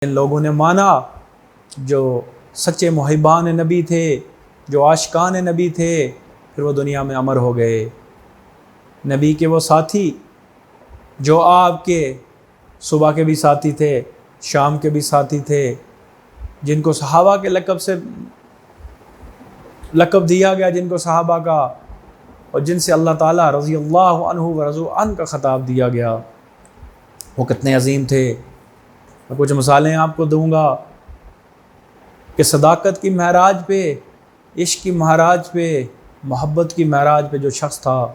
ان لوگوں نے مانا جو سچے محبان نبی تھے، جو عاشقان نبی تھے، پھر وہ دنیا میں امر ہو گئے۔ نبی کے وہ ساتھی جو آپ کے صبح کے بھی ساتھی تھے، شام کے بھی ساتھی تھے، جن کو صحابہ کے لقب سے لقب دیا گیا، جن کو صحابہ کا اور جن سے اللہ تعالیٰ رضی اللہ عنہ و رضوا عنہ کا خطاب دیا گیا، وہ کتنے عظیم تھے۔ میں کچھ مثالیں آپ کو دوں گا کہ صداقت کی معراج پہ، عشق کی معراج پہ، محبت کی معراج پہ جو شخص تھا،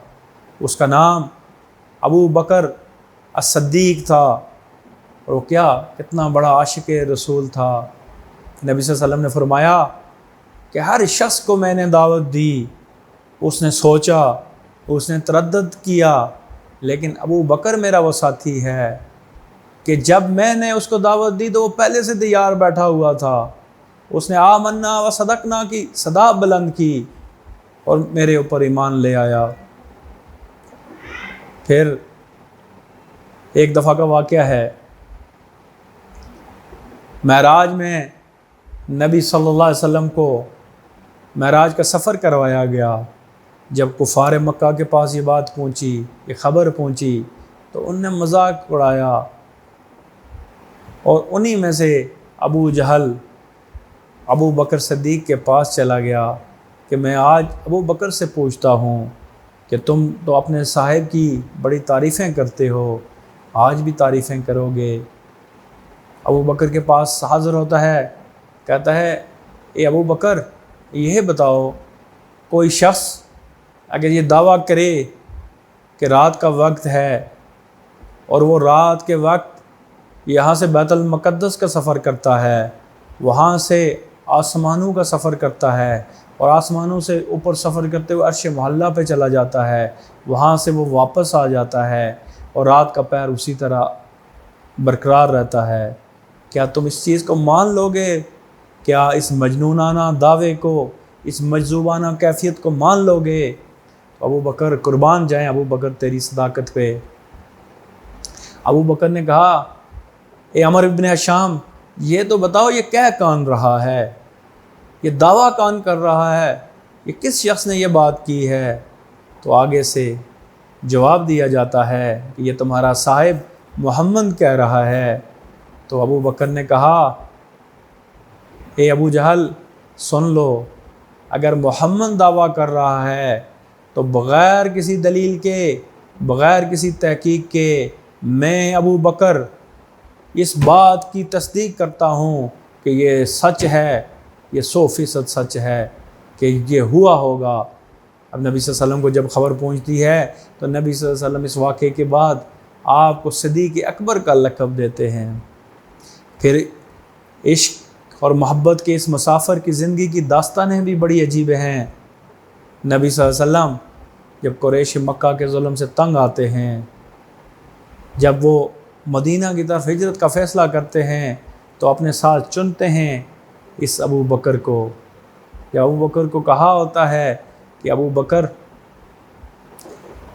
اس کا نام ابو بکر الصدیق تھا۔ اور وہ کتنا بڑا عاشق رسول تھا۔ نبی صلی اللہ علیہ وسلم نے فرمایا کہ ہر شخص کو میں نے دعوت دی، اس نے سوچا، اس نے تردد کیا، لیکن ابو بکر میرا وہ ساتھی ہے کہ جب میں نے اس کو دعوت دی تو وہ پہلے سے تیار بیٹھا ہوا تھا۔ اس نے آمنا و صدقنا کی صدا بلند کی اور میرے اوپر ایمان لے آیا۔ پھر ایک دفعہ کا واقعہ ہے، معراج میں نبی صلی اللہ علیہ وسلم کو معراج کا سفر کروایا گیا۔ جب کفار مکہ کے پاس یہ بات پہنچی، یہ خبر پہنچی، تو ان نے مذاق اڑایا، اور انہی میں سے ابو جہل ابو بکر صدیق کے پاس چلا گیا کہ میں آج ابو بکر سے پوچھتا ہوں کہ تم تو اپنے صاحب کی بڑی تعریفیں کرتے ہو، آج بھی تعریفیں کرو گے؟ ابو بکر کے پاس حاضر ہوتا ہے، کہتا ہے اے ابو بکر، یہ بتاؤ کوئی شخص اگر یہ دعویٰ کرے کہ رات کا وقت ہے اور وہ رات کے وقت یہاں سے بیت المقدس کا سفر کرتا ہے، وہاں سے آسمانوں کا سفر کرتا ہے، اور آسمانوں سے اوپر سفر کرتے ہوئے عرش معلیٰ پہ چلا جاتا ہے، وہاں سے وہ واپس آ جاتا ہے اور رات کا پہر اسی طرح برقرار رہتا ہے، کیا تم اس چیز کو مان لو گے؟ کیا اس مجنونانہ دعوے کو، اس مجذوبانہ کیفیت کو مان لو گے؟ ابو بکر قربان جائیں ابو بکر تیری صداقت پہ۔ ابو بکر نے کہا اے عمر ابن ہشام، یہ تو بتاؤ یہ کہہ کون رہا ہے، یہ دعویٰ کون کر رہا ہے، یہ کس شخص نے یہ بات کی ہے؟ تو آگے سے جواب دیا جاتا ہے کہ یہ تمہارا صاحب محمد کہہ رہا ہے۔ تو ابو بکر نے کہا اے ابو جہل سن لو، اگر محمد دعویٰ کر رہا ہے تو بغیر کسی دلیل کے، بغیر کسی تحقیق کے، میں ابو بکر اس بات کی تصدیق کرتا ہوں کہ یہ سچ ہے، یہ 100% سچ ہے کہ یہ ہوا ہوگا۔ اب نبی صلی اللہ علیہ وسلم کو جب خبر پہنچتی ہے تو نبی صلی اللہ علیہ وسلم اس واقعے کے بعد آپ کو صدیق اکبر کا لقب دیتے ہیں۔ پھر عشق اور محبت کے اس مسافر کی زندگی کی داستانیں بھی بڑی عجیب ہیں۔ نبی صلی اللہ علیہ وسلم جب قریش مکہ کے ظلم سے تنگ آتے ہیں، جب وہ مدینہ کی طرف ہجرت کا فیصلہ کرتے ہیں، تو اپنے ساتھ چنتے ہیں اس ابو بکر کو۔ یا ابو بکر کو کہا ہوتا ہے کہ ابو بکر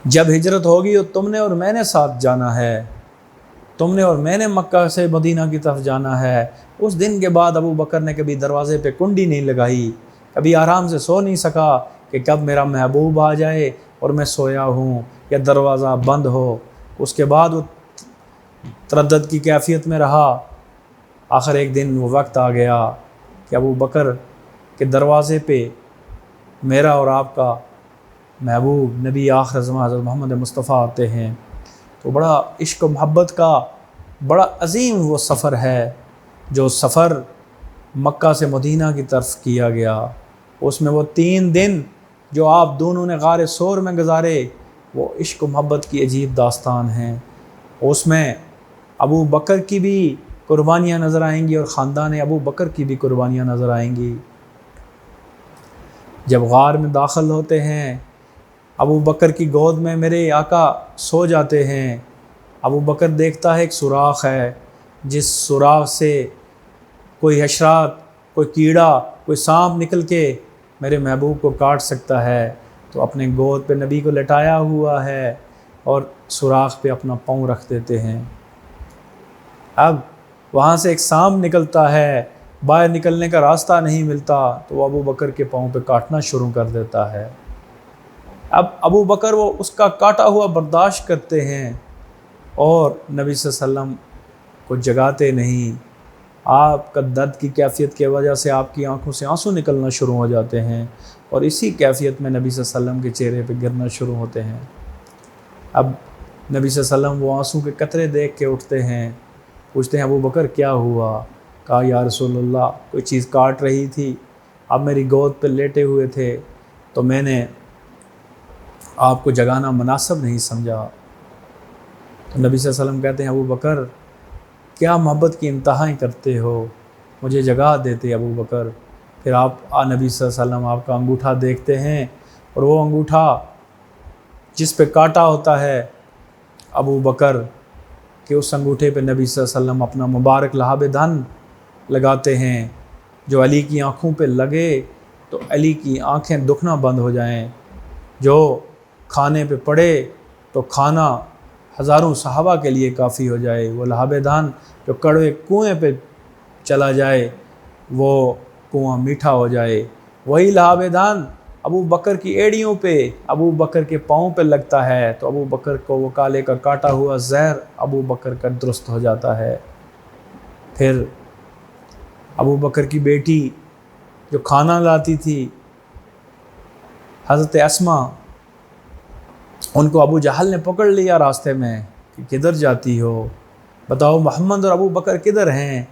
جب ہجرت ہوگی تو تم نے اور میں نے ساتھ جانا ہے، تم نے اور میں نے مکہ سے مدینہ کی طرف جانا ہے۔ اس دن کے بعد ابو بکر نے کبھی دروازے پہ کنڈی نہیں لگائی، کبھی آرام سے سو نہیں سکا کہ کب میرا محبوب آ جائے اور میں سویا ہوں یا دروازہ بند ہو۔ اس کے بعد وہ تردد کی کیفیت میں رہا۔ آخر ایک دن وہ وقت آ گیا کہ ابو بکر کے دروازے پہ میرا اور آپ کا محبوب نبی آخر زمان حضرت محمد مصطفیٰ آتے ہیں۔ تو بڑا عشق و محبت کا بڑا عظیم وہ سفر ہے، جو سفر مکہ سے مدینہ کی طرف کیا گیا۔ اس میں وہ 3 دن جو آپ دونوں نے غار ثور میں گزارے، وہ عشق و محبت کی عجیب داستان ہیں۔ اس میں ابو بکر کی بھی قربانیاں نظر آئیں گی اور خاندان ابو بکر کی بھی قربانیاں نظر آئیں گی۔ جب غار میں داخل ہوتے ہیں، ابو بکر کی گود میں میرے آقا سو جاتے ہیں۔ ابو بکر دیکھتا ہے ایک سوراخ ہے، جس سوراخ سے کوئی حشرات، کوئی کیڑا، کوئی سانپ نکل کے میرے محبوب کو کاٹ سکتا ہے، تو اپنے گود پہ نبی کو لٹایا ہوا ہے اور سوراخ پہ اپنا پاؤں رکھ دیتے ہیں۔ اب وہاں سے ایک سانپ نکلتا ہے، باہر نکلنے کا راستہ نہیں ملتا، تو وہ ابو بکر کے پاؤں پہ کاٹنا شروع کر دیتا ہے۔ اب ابو بکر وہ اس کا کاٹا ہوا برداشت کرتے ہیں اور نبی صلی اللہ علیہ وسلم کو جگاتے نہیں۔ آپ کا درد کی کیفیت کی وجہ سے آپ کی آنکھوں سے آنسو نکلنا شروع ہو جاتے ہیں، اور اسی کیفیت میں نبی صلی اللہ علیہ وسلم کے چہرے پہ گرنا شروع ہوتے ہیں۔ اب نبی صلی اللہ علیہ وسلم وہ آنسو کے قطرے دیکھ کے اٹھتے ہیں، پوچھتے ہیں ابو بکر کیا ہوا؟ کہا یا رسول اللہ کوئی چیز کاٹ رہی تھی، آپ میری گود پہ لیٹے ہوئے تھے تو میں نے آپ کو جگانا مناسب نہیں سمجھا۔ تو نبی صلی اللہ علیہ وسلم کہتے ہیں ابو بکر کیا محبت کی انتہائیں کرتے ہو، مجھے جگا دیتے ابو بکر۔ پھر آپ نبی صلی اللہ علیہ وسلم آپ کا انگوٹھا دیکھتے ہیں، اور وہ انگوٹھا جس پہ کاٹا ہوتا ہے ابو بکر کہ اس انگوٹھے پہ نبی صلی اللہ علیہ وسلم اپنا مبارک لہاب دھن لگاتے ہیں، جو علی کی آنکھوں پہ لگے تو علی کی آنکھیں دکھنا بند ہو جائیں، جو کھانے پہ پڑے تو کھانا ہزاروں صحابہ کے لیے کافی ہو جائے، وہ لہاب دھن جو کڑوے کنویں پہ چلا جائے وہ کنواں میٹھا ہو جائے، وہی لہاب دھن ابو بکر کی ایڑیوں پہ ابو بکر کے پاؤں پہ لگتا ہے تو ابو بکر کو وہ کالے کا کاٹا ہوا زہر ابو بکر کا درست ہو جاتا ہے۔ پھر ابو بکر کی بیٹی جو کھانا لاتی تھی حضرت اسما، ان کو ابو جہل نے پکڑ لیا راستے میں کہ کدھر جاتی ہو، بتاؤ محمد اور ابو بکر کدھر ہیں؟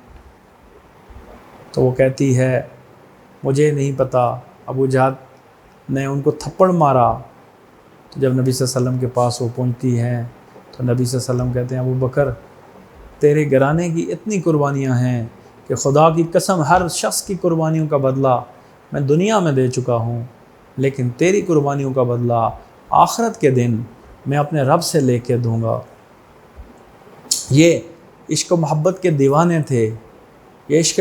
تو وہ کہتی ہے مجھے نہیں پتہ۔ ابو جہل نے ان کو تھپڑ مارا۔ تو جب نبی صلی اللہ علیہ وسلم کے پاس وہ پہنچتی ہیں تو نبی صلی اللہ علیہ وسلم کہتے ہیں ابو بکر تیرے گھرانے کی اتنی قربانیاں ہیں کہ خدا کی قسم ہر شخص کی قربانیوں کا بدلہ میں دنیا میں دے چکا ہوں، لیکن تیری قربانیوں کا بدلہ آخرت کے دن میں اپنے رب سے لے کے دوں گا۔ یہ عشق و محبت کے دیوانے تھے، یہ عشق